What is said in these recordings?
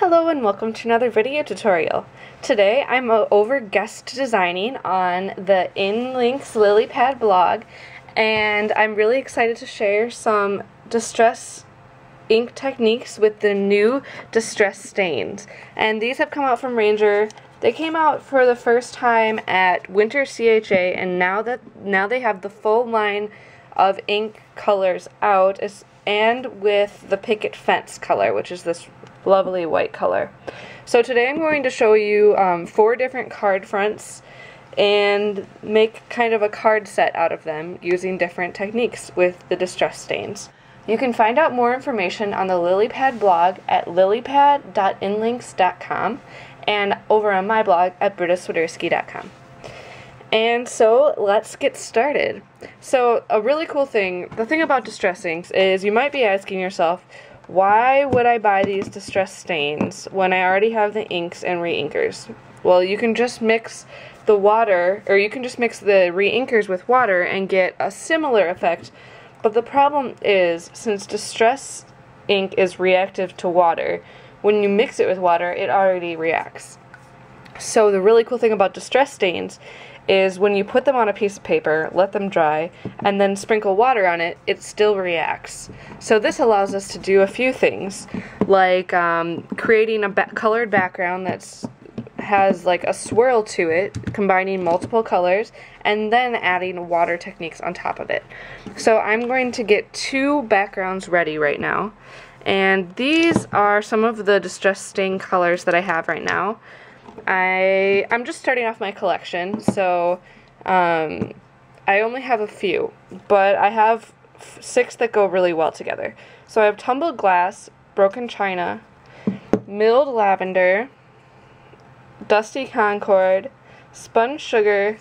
Hello and welcome to another video tutorial. Today I'm over guest designing on the Inlinks Lily Pad blog, and I'm really excited to share some distress ink techniques with the new distress stains. And these have come out from Ranger. They came out for the first time at Winter CHA, and now they have the full line of ink colors out, and with the picket fence color, which is this lovely white color. So today I'm going to show you 4 different card fronts and make kind of a card set out of them using different techniques with the distress stains. You can find out more information on the LilyPad blog at lilypad.inlinks.com and over on my blog at brittaswiderski.com. And so let's get started. So a really cool thing, the thing about distress inks is you might be asking yourself, why would I buy these distress stains when I already have the inks and re-inkers? Well, you can just mix the water, or you can just mix the re-inkers with water and get a similar effect. But the problem is, since distress ink is reactive to water, when you mix it with water, it already reacts. So the really cool thing about distress stains is when you put them on a piece of paper, let them dry, and then sprinkle water on it, it still reacts. So this allows us to do a few things, like creating a colored background that has like a swirl to it, combining multiple colors, and then adding water techniques on top of it. So I'm going to get 2 backgrounds ready right now, and these are some of the distress stain colors that I have right now. I'm just starting off my collection, so I only have a few, but I have 6 that go really well together. So I have tumbled glass, broken china, milled lavender, dusty concord, spun sugar,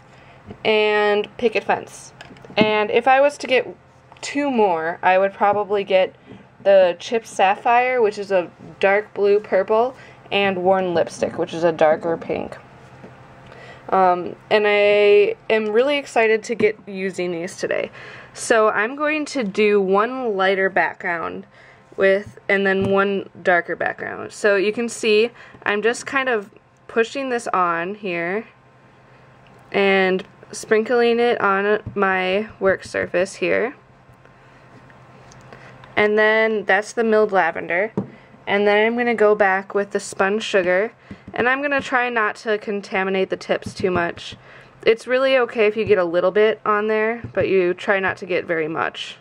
and picket fence. And if I was to get 2 more, I would probably get the chipped sapphire, which is a dark blue purple, and worn lipstick, which is a darker pink. And I am really excited to get using these today. So I'm going to do 1 lighter background and then 1 darker background. So you can see I'm just kind of pushing this on here and sprinkling it on my work surface here. And then that's the milled lavender. And then I'm going to go back with the spun sugar, and I'm going to try not to contaminate the tips too much. It's really okay if you get a little bit on there, but you try not to get very much.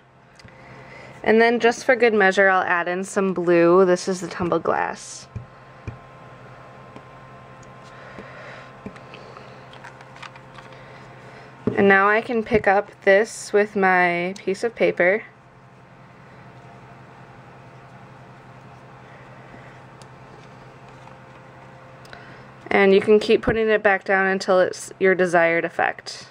And then just for good measure, I'll add in some blue. This is the tumbled glass. And now I can pick up this with my piece of paper. And you can keep putting it back down until it's your desired effect.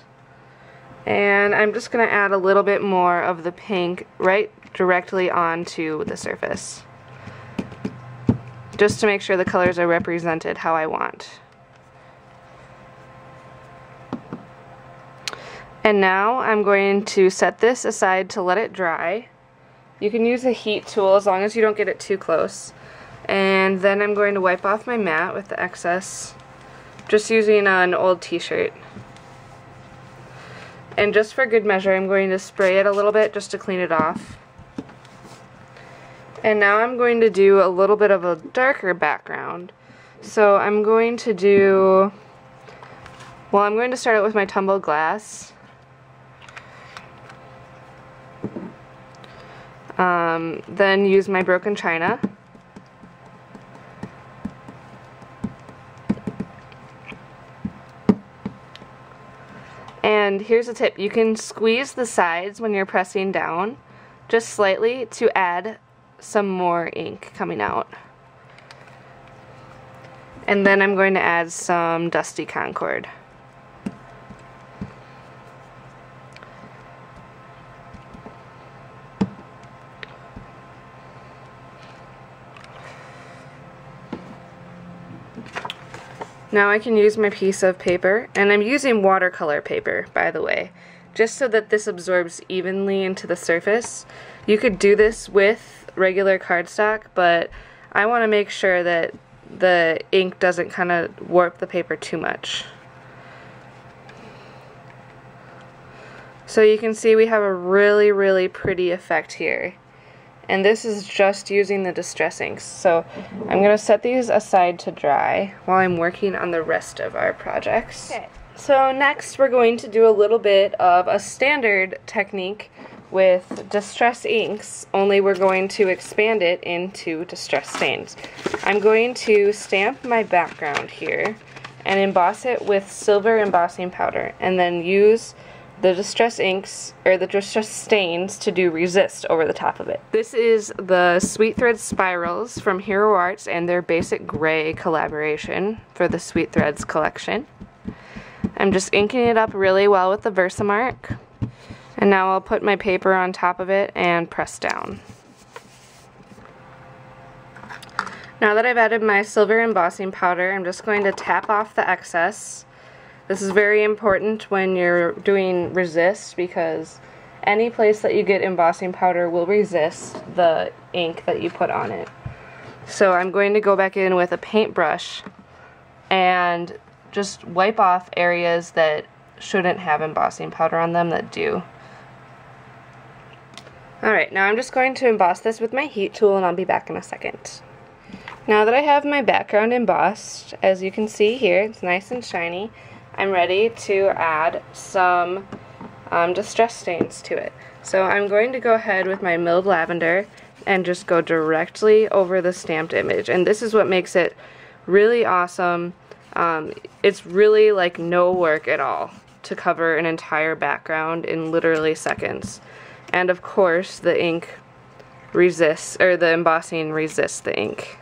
And I'm just going to add a little bit more of the pink right directly onto the surface, just to make sure the colors are represented how I want. And now I'm going to set this aside to let it dry. You can use a heat tool as long as you don't get it too close. And then I'm going to wipe off my mat with the excess, just using an old t-shirt. And just for good measure, I'm going to spray it a little bit just to clean it off. And now I'm going to do a little bit of a darker background. So I'm going to do, well, I'm going to start out with my tumbled glass. Then use my broken china. And here's a tip, you can squeeze the sides when you're pressing down, just slightly, to add some more ink coming out. And then I'm going to add some dusty concord. Now I can use my piece of paper, and I'm using watercolor paper, by the way, just so that this absorbs evenly into the surface. You could do this with regular cardstock, but I want to make sure that the ink doesn't kind of warp the paper too much. So you can see we have a really, really pretty effect here. And this is just using the Distress inks. So I'm going to set these aside to dry while I'm working on the rest of our projects. Okay. So next we're going to do a little bit of a standard technique with Distress inks, only we're going to expand it into Distress stains. I'm going to stamp my background here and emboss it with silver embossing powder, and then use the Distress inks, or the Distress stains, to do resist over the top of it. This is the Sweet Threads Spirals from Hero Arts and their Basic Gray collaboration for the Sweet Threads collection. I'm just inking it up really well with the Versamark, and now I'll put my paper on top of it and press down. Now that I've added my silver embossing powder, I'm just going to tap off the excess. This is very important when you're doing resist, because any place that you get embossing powder will resist the ink that you put on it. So I'm going to go back in with a paintbrush and just wipe off areas that shouldn't have embossing powder on them that do. Alright, now I'm just going to emboss this with my heat tool, and I'll be back in a second. Now that I have my background embossed, as you can see here, it's nice and shiny, I'm ready to add some Distress stains to it. So I'm going to go ahead with my milled lavender and just go directly over the stamped image. And this is what makes it really awesome. It's really like no work at all to cover an entire background in literally seconds. And of course the ink resists, or the embossing resists the ink.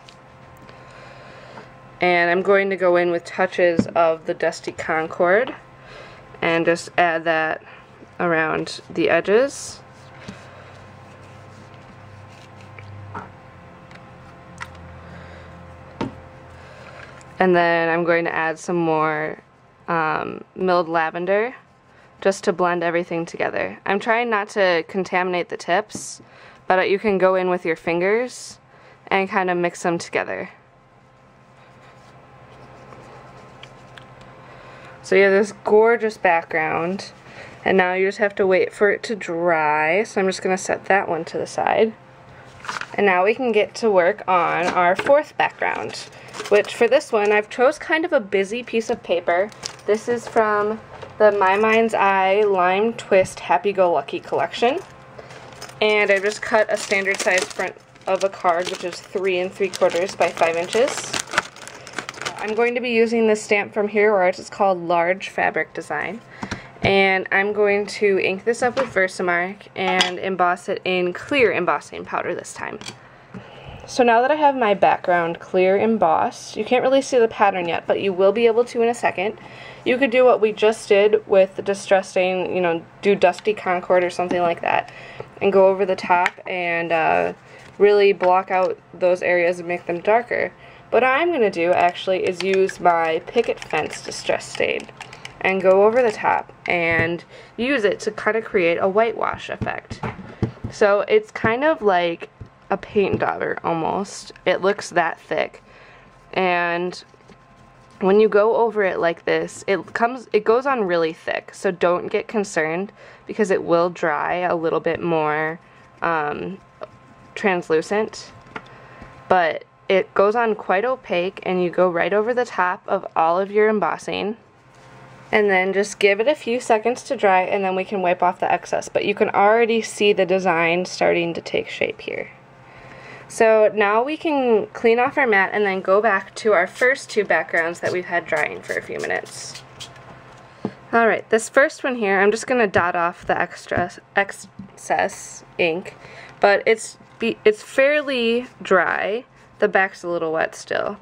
And I'm going to go in with touches of the Dusty Concord and just add that around the edges. And then I'm going to add some more milled lavender just to blend everything together. I'm trying not to contaminate the tips, but you can go in with your fingers and kind of mix them together. So you have this gorgeous background, and now you just have to wait for it to dry. So I'm just going to set that one to the side. And now we can get to work on our fourth background, which for this one I've chose kind of a busy piece of paper. This is from the My Mind's Eye Lime Twist Happy Go Lucky collection. And I've just cut a standard size front of a card, which is 3 3/4 by 5 inches. I'm going to be using this stamp from Hero Arts. It's called Large Fabric Design. And I'm going to ink this up with Versamark and emboss it in clear embossing powder this time. So now that I have my background clear embossed, you can't really see the pattern yet, but you will be able to in a second. You could do what we just did with the Distress stain, you know, do Dusty Concord or something like that, and go over the top and really block out those areas and make them darker. What I'm going to do actually is use my Picket Fence Distress stain and go over the top and use it to kind of create a whitewash effect. So it's kind of like a paint dauber almost. It looks that thick, and when you go over it like this, it goes on really thick. So don't get concerned, because it will dry a little bit more translucent, but it goes on quite opaque, and you go right over the top of all of your embossing, and then just give it a few seconds to dry, and then we can wipe off the excess. But you can already see the design starting to take shape here. So now we can clean off our mat and then go back to our first two backgrounds that we've had drying for a few minutes. Alright, this first one here, I'm just going to dot off the excess ink, but it's fairly dry. The back's a little wet still,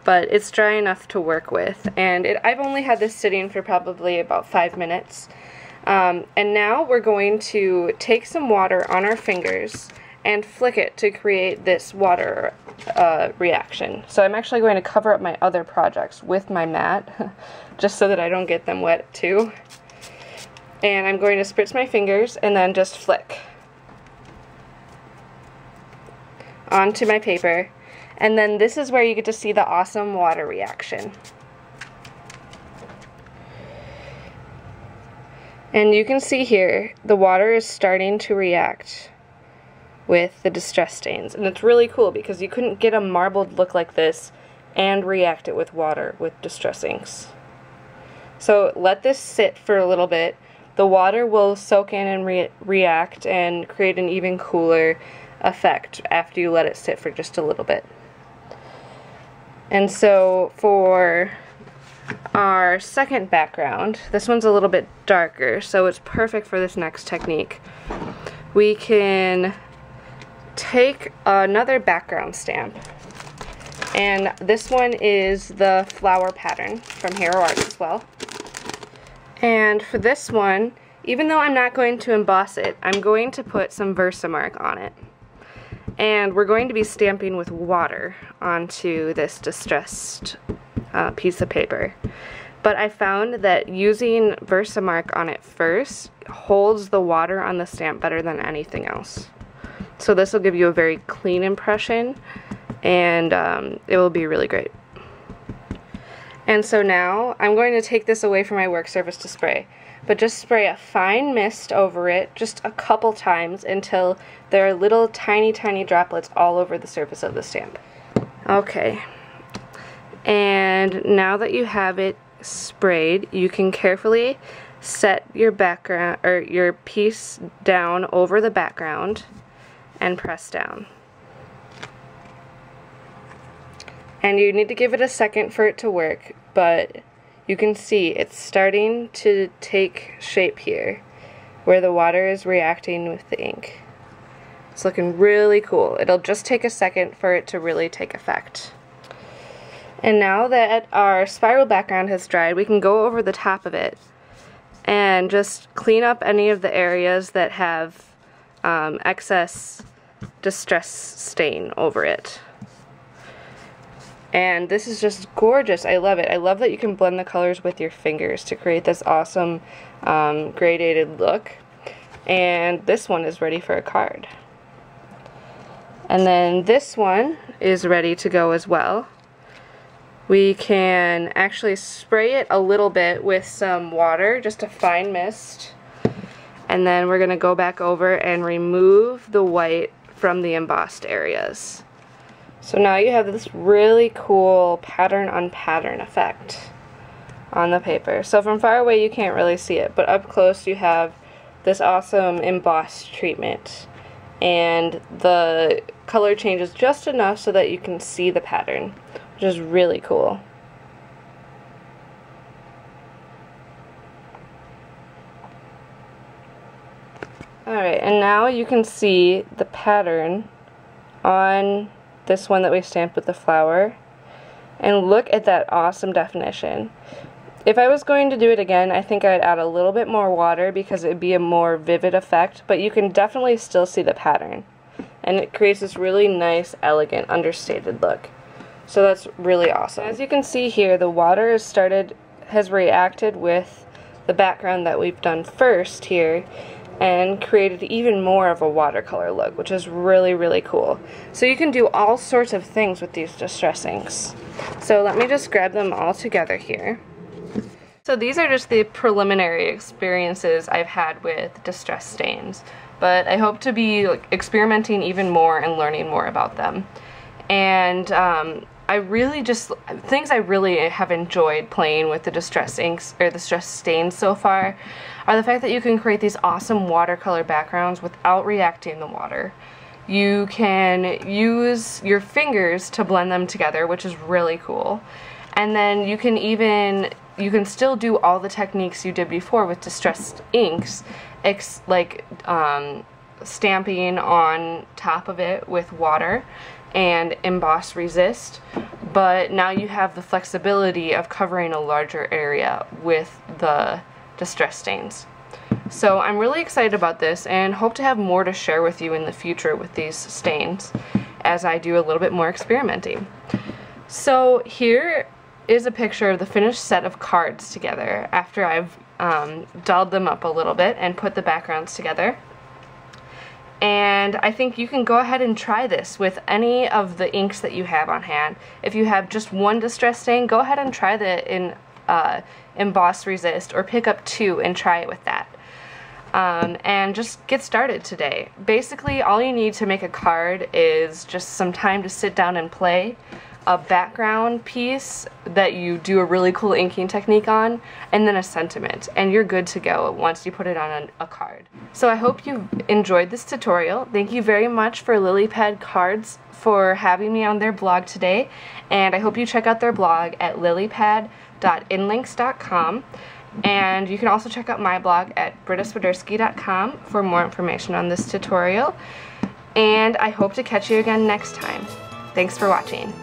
but it's dry enough to work with, and I've only had this sitting for probably about 5 minutes. And now we're going to take some water on our fingers and flick it to create this water reaction. So I'm actually going to cover up my other projects with my mat, just so that I don't get them wet too. And I'm going to spritz my fingers and then just flick onto my paper. And then this is where you get to see the awesome water reaction. And you can see here, the water is starting to react with the distress stains. And it's really cool because you couldn't get a marbled look like this and react it with water with distress inks. So let this sit for a little bit. The water will soak in and react and create an even cooler effect after you let it sit for just a little bit. And so for our second background, this one's a little bit darker, so it's perfect for this next technique. We can take another background stamp, and this one is the flower pattern from Hero Arts as well. And for this one, even though I'm not going to emboss it, I'm going to put some Versamark on it. And we're going to be stamping with water onto this distressed piece of paper. But I found that using Versamark on it first holds the water on the stamp better than anything else. So this will give you a very clean impression, and it will be really great. And so now I'm going to take this away from my work surface to spray, but just spray a fine mist over it just a couple times until there are little tiny droplets all over the surface of the stamp. Okay, and now that you have it sprayed, you can carefully set your background or your piece down over the background and press down. And you need to give it a second for it to work, but you can see it's starting to take shape here where the water is reacting with the ink. It's looking really cool. It'll just take a second for it to really take effect. And now that our spiral background has dried, we can go over the top of it and just clean up any of the areas that have excess distress stain over it. And this is just gorgeous. I love it. I love that you can blend the colors with your fingers to create this awesome gradated look. And this one is ready for a card. And then this one is ready to go as well. We can actually spray it a little bit with some water, just a fine mist. And then we're going to go back over and remove the white from the embossed areas. So now you have this really cool pattern on pattern effect on the paper. So from far away you can't really see it, but up close you have this awesome embossed treatment. And the color changes just enough so that you can see the pattern, which is really cool. Alright, and now you can see the pattern on this one that we stamped with the flower, and look at that awesome definition. If I was going to do it again, I think I'd add a little bit more water because it'd be a more vivid effect, but you can definitely still see the pattern, and it creates this really nice, elegant, understated look. So that's really awesome. As you can see here, the water has reacted with the background that we've done first here, and created even more of a watercolor look, which is really cool. So you can do all sorts of things with these distress inks. So let me just grab them all together here. So these are just the preliminary experiences I've had with distress stains, but I hope to be experimenting even more and learning more about them. And things I really have enjoyed playing with the distress inks, or the distress stains so far, are the fact that you can create these awesome watercolor backgrounds without reacting the water. You can use your fingers to blend them together, which is really cool. And then you can still do all the techniques you did before with distressed inks, like stamping on top of it with water and emboss resist, but now you have the flexibility of covering a larger area with the distress stains. So I'm really excited about this and hope to have more to share with you in the future with these stains as I do a little bit more experimenting. So here is a picture of the finished set of cards together after I've dolled them up a little bit and put the backgrounds together. And And I think you can go ahead and try this with any of the inks that you have on hand. If you have just one distress stain, go ahead and try the Emboss Resist, or pick up 2 and try it with that. And just get started today. Basically, all you need to make a card is just some time to sit down and play, a background piece that you do a really cool inking technique on, and then a sentiment, and you're good to go once you put it on a card. So I hope you enjoyed this tutorial. Thank you very much for Lilypad Cards for having me on their blog today, and I hope you check out their blog at lilypad.inlinks.com. And you can also check out my blog at brittaswiderski.com for more information on this tutorial. And I hope to catch you again next time. Thanks for watching.